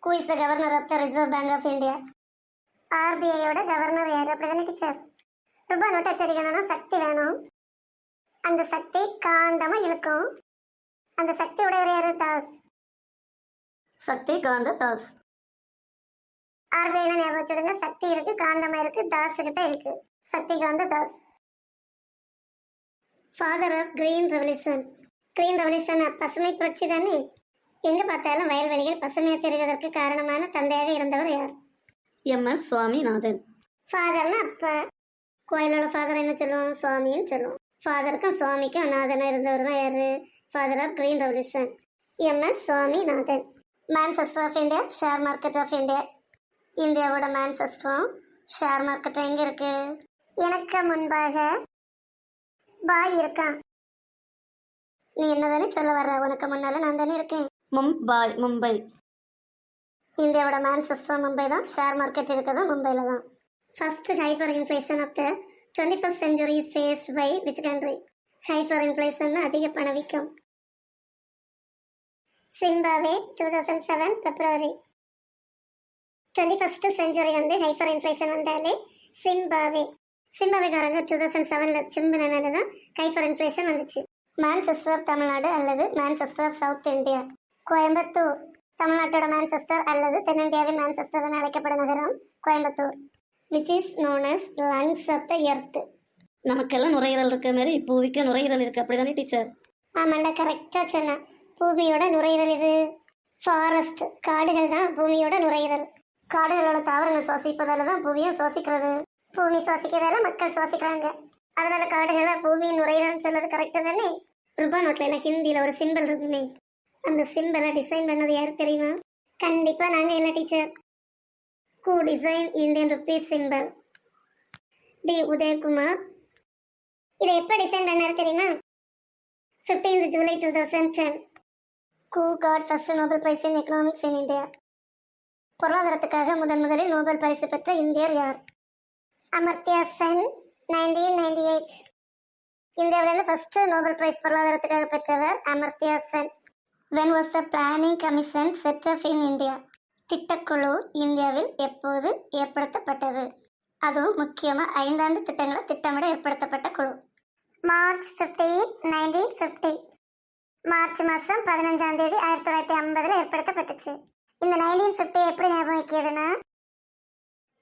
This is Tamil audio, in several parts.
Who is the governor of the Reserve Bank of India? RBI-யோட கவர்னர் யார்? அப்படிதானே டீச்சர்? ரூபாய் நோட்டு அச்சடிக்கணும்னா சக்தி வேணும். அந்த சக்தி காந்தமா இழுக்கும். அந்த சக்தி உடையவர் யாரு? தாஸ். சக்தி காந்த தாஸ். RBI ஞாபகம் வச்சுடுங்க. சக்தி இருக்கு, காந்தமா இருக்கு, தாஸ் கிட்ட இருக்கு. Shakti Kanta Das. Father of green revolution. Green revolution பசுமை புரட்சி தானே? எங்க பார்த்தாலும் வயல்வெளிகள் பசுமையா தெரிவதற்கு காரணமான தந்தையாக இருந்தவர் யார்? MS சுவாமிநாதன். ஃபாதர்னா அப்பா. கோயிலோட ஃபாதர் என்ன சொல்லுவோம்? சுவாமின்னு சொல்லுவோம். ஃபாதருக்கும் சுவாமிக்கும் நாதனா இருந்தவர் தான் யாரு? Father of green revolution MS Swaminathan. Manchester of India, share market of India. இந்தியாவோட மான்செஸ்டரும் ஷேர் மார்க்கெட்டும் எங்க இருக்கு? எனக்கு முன்பாக பாய் இருக்கான். நீ என்னதானே சொல்ல வர்ற? உனக்கு முன்னால நான் தானே இருக்கேன். மும்பை. இந்தியாவோட மான்செஸ்டர் மும்பை தான். ஷேர் மார்க்கெட் இருக்கிறது மும்பைல தான். First hyper inflation of the 21st century is faced by which country? Hyper inflation அதிக பணவீக்கம். சிம்பாப்வே 2007 பிப்ரவரி. 21st century வந்து ஹைப்பர் இன்ஃப்ளேஷன் வந்தாலே சிம்பாப்வே. சிம்பாப்வேக்காரங்க 2007ல் சிம்பினது தான் ஹைப்பர் இன்ஃப்ளேஷன் வந்துச்சு. மான்செஸ்டர் ஆஃப் தமிழ்நாடு அல்லது Manchester of South India. Coimbatore. தமிழ்நாட்டோட மான்செஸ்டர் அல்லது தென்னிந்தியாவின் மான்செஸ்டர் என அழைக்கப்படும் நகரம் Coimbatore. Which is known as lungs of the earth. நமக்கெல்லாம் நுரையீரல் இருக்க மாதிரி பூமிக்கு நுரையீரல் இருக்கு, அப்படிதானே டீச்சர்? ஆமாண்டா, கரெக்டா சொன்ன. பூமியோட நுரையீரல் இது ஃபாரஸ்ட். காடுகள் தான் பூமியோட நுரையீரல். காடுகளோட தாவரங்கள் சுவாசிப்பதால தான் பூமியும் சுவாசிக்கிறது. பூமி சுவாசிக்கிறதால மக்கள் சுவாசிக்கிறாங்க. அதனால காடுகளை பூமியின் நுரையீரல் சொல்றது கரெக்டா தானே? ரூபாய் நோட்ல என்ன ஹிந்தியில ஒரு சிம்பிள் இருக்குமே, அந்த சிம்பிளை டிசைன் பண்ணது யாரு தெரியுமா? கண்டிப்பா நாங்க என்ன teacher. Who designed Indian rupee symbol? D. Udayakumar. இதை எப்ப டிசைன் பண்ணாரு தெரியுமா? 15th July 2010. Who got first Nobel Prize in Economics in India? பொருளாதாரத்துக்காக முதலில் நோபல் பரிசு பெற்ற இந்தியர் யார்? அமர்த்தியா சென் 1998. இந்தியாவிலிருந்து ஃபர்ஸ்ட் நோபல் பிரைஸ் பொருளாதாரத்துக்காக பெற்றவர் Amartya Sen. When was the planning commission set up in India? திட்டக்குழு இந்தியாவில் எப்போது ஏற்படுத்தப்பட்டது? அதுவும் முக்கியமாக 5 ஆண்டு திட்டங்களை திட்டமிட ஏற்படுத்தப்பட்ட குழு. March 15, 1950. மார்ச் மாதம் 15ஆம் தேதி 1950 ஏற்படுத்தப்பட்டுச்சு. இந்த 1950 எப்படி ஞாபகம் வைக்கிறதுனா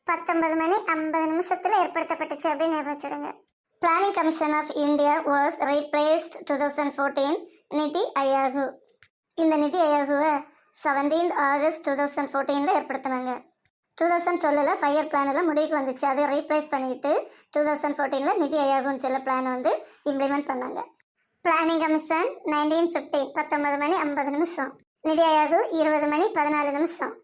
19 மணி 50 நிமிஷத்துல ஏற்படுத்தப்பட்டுச்சு அப்படின்னு ஞாபகம் வச்சுடுங்க. Planning commission of India was replaced 2014 NITI Aayog. இந்த நிதி ஆயோகுவை 17th August 2014 ஏற்படுத்தினாங்க. 2012 ஃபயர் பிளான் முடிவுக்கு வந்துச்சு. அதை ரீப்ளேஸ் பண்ணிட்டு 2014 நிதி ஆயோக்னு சொல்ல பிளான் வந்து இம்ப்ளிமெண்ட் பண்ணாங்க. பிளானிங் கமிஷன் 1950 19 மணி 50 நிமிஷம். நிதி ஆயோக் 20 மணி 14 நிமிஷம்.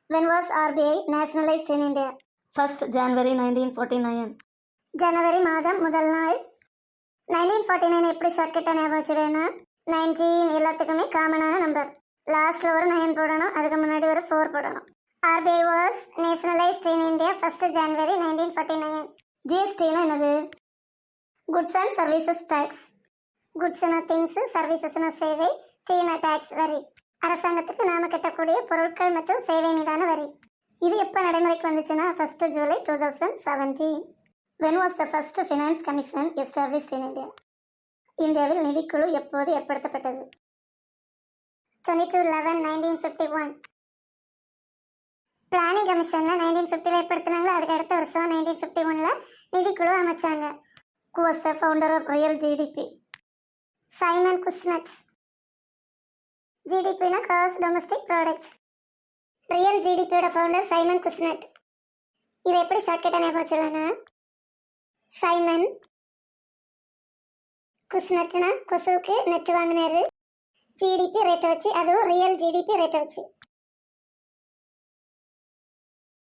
When was RBI nationalized in India? 1st January 1949. ஜனவரி மாதம் முதல் நாள். 1949 எப்படி ஷார்ட்கட்டாக ஞாபகம் வச்சுடுன்னா 19 எல்லாத்துக்குமே காமனான நம்பர். லாஸ்ட்ல ஒரு 9 போடணும், அதுக்கு முன்னாடி ஒரு 4 போடணும். RBI was nationalized in India 1st January 1949. GST-னா என்னது? Goods and Services Tax. Goods-னா things, Services-னா சேவை, T-னா tax வரி. அரசாங்கத்துக்கு நாம கட்டக்கூடிய பொருட்கள் மற்றும் சேவை மீதான வரி. இது எப்போ நடைமுறைக்கு வந்துச்சுன்னா 1st July 2017. When was the first finance commission established in India? இந்தியாவில் நிதிக்குழு எப்போது ஏற்படுத்தப்பட்டது? 22/11/1951. பிளானிங் கமிஷன்ல 1950 ஏற்படுத்தினாங்களோ அதுக்கு அடுத்த வருஷம் 1951 நிதிக்குழு அமைச்சாங்க. Who was the founder of real GDP? Simon Kuznets. GDP-னா gross domestic product. ரியல் GDP-யோட ஃபவுண்டர் சைமன் குஸ்னட். இதை எப்படி ஷார்ட்கட்டாக ஞாபகம் வச்சுருவாங்க? சைமன் குஸ்னட்னா கொசுவுக்கு நெட் வாங்கினாரு. ஜிடிபி ரேட்டை வச்சு, அதுவும் ரியல் ஜிடிபி ரேட்டை வச்சு.